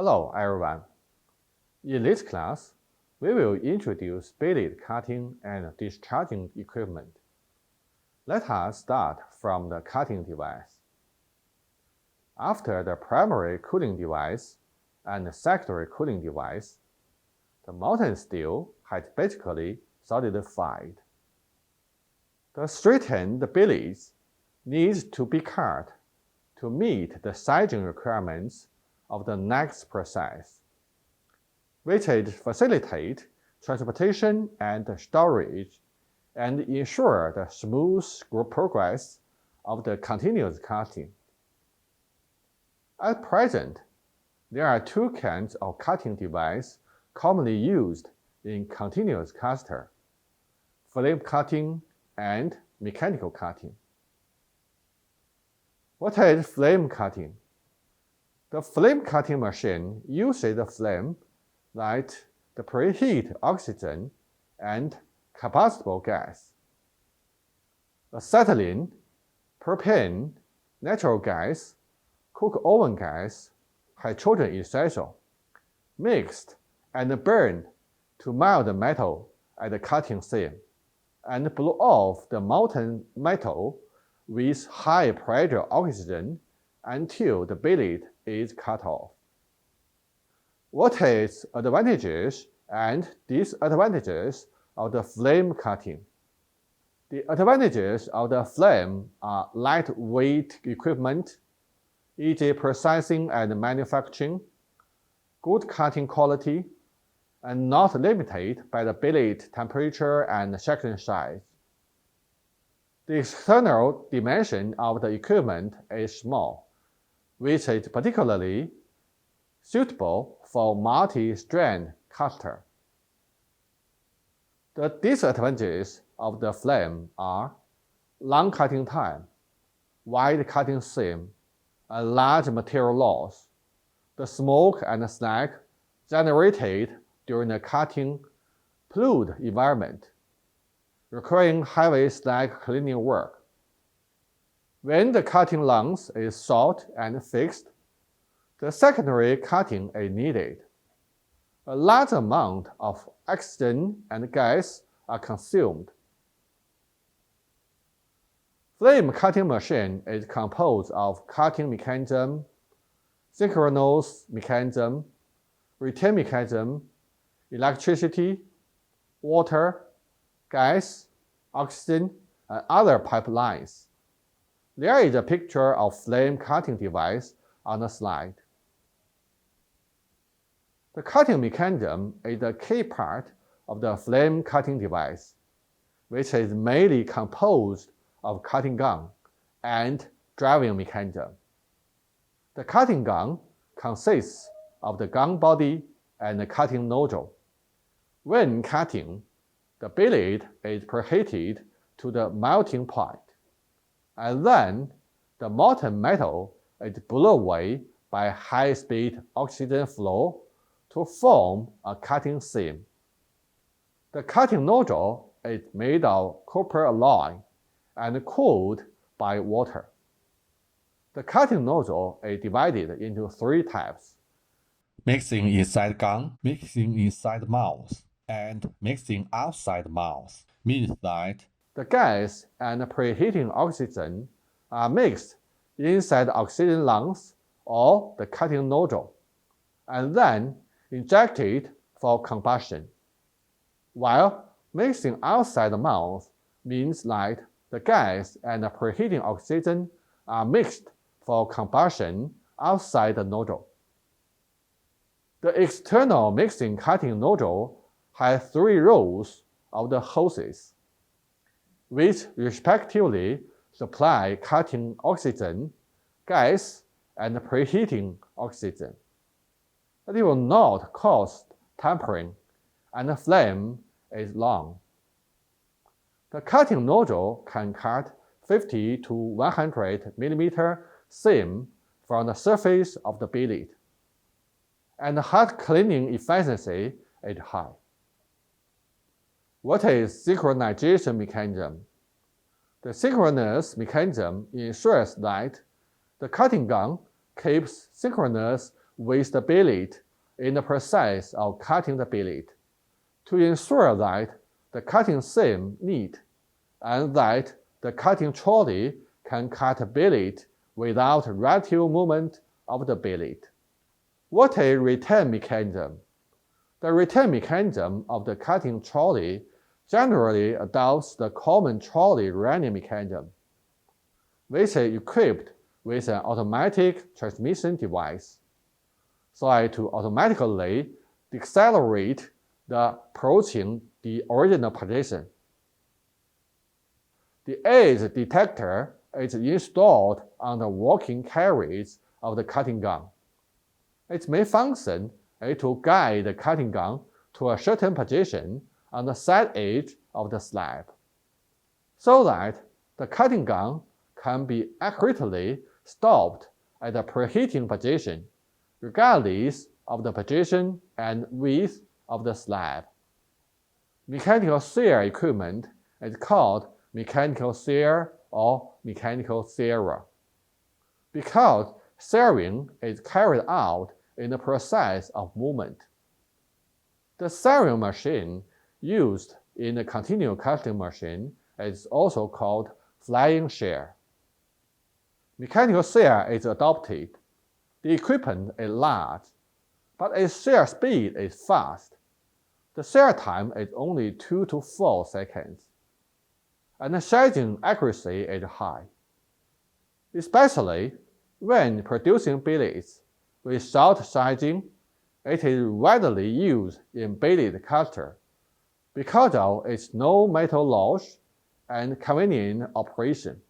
Hello everyone. In this class, we will introduce billet cutting and discharging equipment. Let us start from the cutting device. After the primary cooling device and the secondary cooling device, the molten steel has basically solidified. The straightened billets need to be cut to meet the sizing requirements of the next process, which facilitate transportation and storage and ensure the smooth progress of the continuous cutting. At present, there are two kinds of cutting device commonly used in continuous caster: flame cutting and mechanical cutting. What is flame cutting? The flame cutting machine uses the flame, light, the preheat oxygen, and combustible gas. Acetylene, propane, natural gas, coke oven gas, hydrogen essential, mixed and burned to melt the metal at the cutting seam and blow off the molten metal with high pressure oxygen until the billet is cut off. What is advantages and disadvantages of the flame cutting? The advantages of the flame are lightweight equipment, easy processing and manufacturing, good cutting quality, and not limited by the billet temperature and section size. The external dimension of the equipment is small, which is particularly suitable for multi-strand cutter. The disadvantages of the flame are long cutting time, wide cutting seam, and large material loss. The smoke and slag generated during the cutting pollute environment, requiring heavy slag cleaning work. When the cutting length is short and fixed, the secondary cutting is needed. A large amount of oxygen and gas are consumed. Flame cutting machine is composed of cutting mechanism, synchronous mechanism, retain mechanism, electricity, water, gas, oxygen, and other pipelines. There is a picture of flame cutting device on the slide. The cutting mechanism is a key part of the flame cutting device, which is mainly composed of cutting gun and driving mechanism. The cutting gun consists of the gun body and the cutting nozzle. When cutting, the billet is preheated to the melting point, and then the molten metal is blown away by high-speed oxygen flow to form a cutting seam. The cutting nozzle is made of copper alloy and cooled by water. The cutting nozzle is divided into three types: mixing inside gun, mixing inside mouth, and mixing outside mouth. Means that the gas and preheating oxygen are mixed inside the oxygen lungs or the cutting nozzle, and then injected for combustion. While mixing outside the mouth means that the gas and the preheating oxygen are mixed for combustion outside the nozzle. The external mixing cutting nozzle has three rows of the hoses, which respectively supply cutting oxygen, gas, and preheating oxygen. It will not cause tampering, and the flame is long. The cutting nozzle can cut 50 to 100 mm seam from the surface of the billet, and the hot cleaning efficiency is high. What is synchronization mechanism? The synchronous mechanism ensures that the cutting gun keeps synchronous with the billet in the process of cutting the billet to ensure that the cutting seam neat and that the cutting trolley can cut a billet without relative movement of the billet. What is return mechanism? The return mechanism of the cutting trolley generally adopts the common trolley running mechanism, which is equipped with an automatic transmission device, so as to automatically decelerate the approaching the original position. The edge detector is installed on the working carriage of the cutting gun. Its main function is to guide the cutting gun to a certain position on the side edge of the slab, so that the cutting gun can be accurately stopped at the preheating position, regardless of the position and width of the slab. Mechanical shear equipment is called mechanical shear or mechanical shearer, because shearing is carried out in the process of movement. The shearing machine used in the continuous casting machine is also called flying shear. Mechanical shear is adopted. The equipment is large, but its shear speed is fast. The shear time is only 2 to 4 seconds, and the sizing accuracy is high. Especially when producing billets with short sizing, it is widely used in billet caster because of its no metal loss and convenient operation.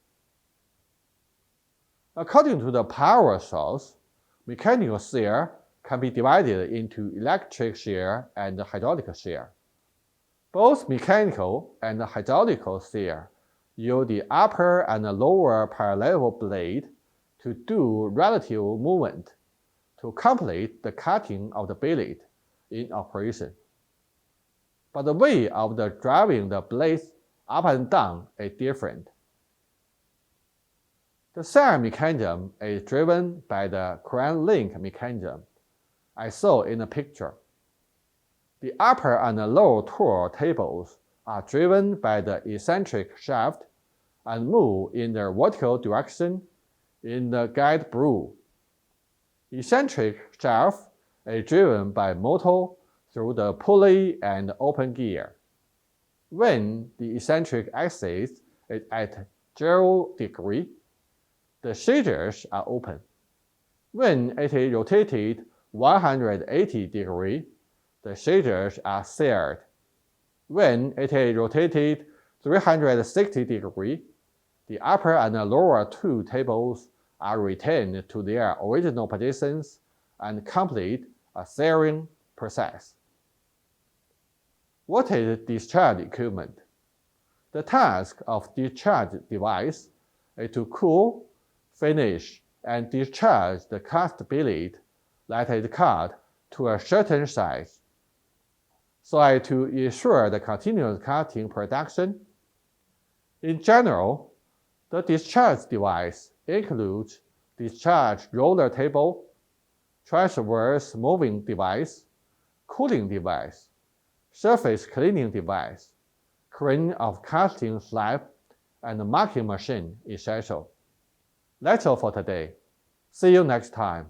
According to the power source, mechanical shear can be divided into electric shear and hydraulic shear. Both mechanical and hydraulic shear use the upper and lower parallel blade to do relative movement to complete the cutting of the billet in operation. But the way of the driving the blades up and down is different. The shear mechanism is driven by the crane link mechanism, as saw in the picture. The upper and lower tool tables are driven by the eccentric shaft and move in the vertical direction in the guide groove. Eccentric shaft is driven by motor through the pulley and open gear. When the eccentric axis is at 0 degree, the shaders are open. When it is rotated 180 degrees, the shaders are seared. When it is rotated 360 degrees, the upper and lower two tables are retained to their original positions and complete a searing process. What is discharge equipment? The task of discharge device is to cool, finish, and discharge the cast billet that is cut to a certain size, so as to ensure the continuous cutting production. In general, the discharge device includes discharge roller table, transverse moving device, cooling device, surface cleaning device, crane of casting slab, and marking machine, etc. That's all for today. See you next time.